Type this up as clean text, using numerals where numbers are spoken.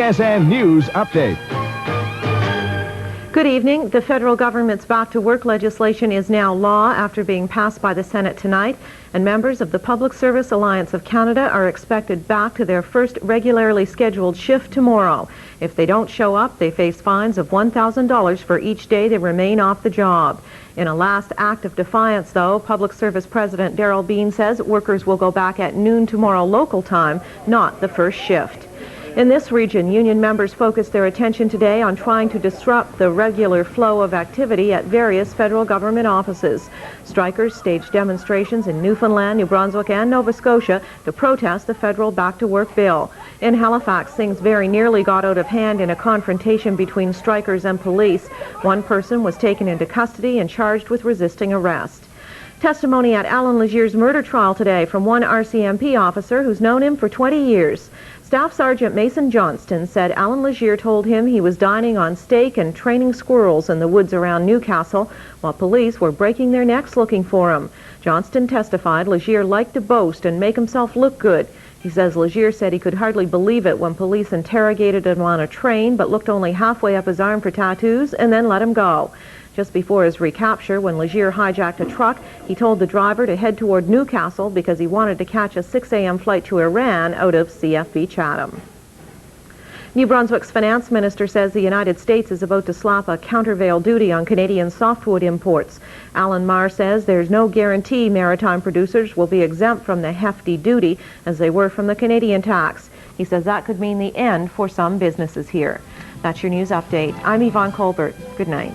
ASN News Update. Good evening. The federal government's back-to-work legislation is now law after being passed by the Senate tonight, and members of the Public Service Alliance of Canada are expected back to their first regularly scheduled shift tomorrow. If they don't show up, they face fines of $1,000 for each day they remain off the job. In a last act of defiance, though, Public Service President Darrell Bean says workers will go back at noon tomorrow local time, not the first shift. In this region, union members focused their attention today on trying to disrupt the regular flow of activity at various federal government offices. Strikers staged demonstrations in Newfoundland, New Brunswick, and Nova Scotia to protest the federal back-to-work bill. In Halifax, things very nearly got out of hand in a confrontation between strikers and police. One person was taken into custody and charged with resisting arrest. Testimony at Alan Legier's murder trial today from one RCMP officer who's known him for 20 years. Staff Sergeant Mason Johnston said Alan Legier told him he was dining on steak and training squirrels in the woods around Newcastle while police were breaking their necks looking for him. Johnston testified Legier liked to boast and make himself look good. He says Legier said he could hardly believe it when police interrogated him on a train but looked only halfway up his arm for tattoos and then let him go. Just before his recapture, when Legier hijacked a truck, he told the driver to head toward Newcastle because he wanted to catch a 6 a.m. flight to Iran out of CFB Chatham. New Brunswick's finance minister says the United States is about to slap a countervail duty on Canadian softwood imports. Alan Marr says there's no guarantee maritime producers will be exempt from the hefty duty as they were from the Canadian tax. He says that could mean the end for some businesses here. That's your news update. I'm Yvonne Colbert. Good night.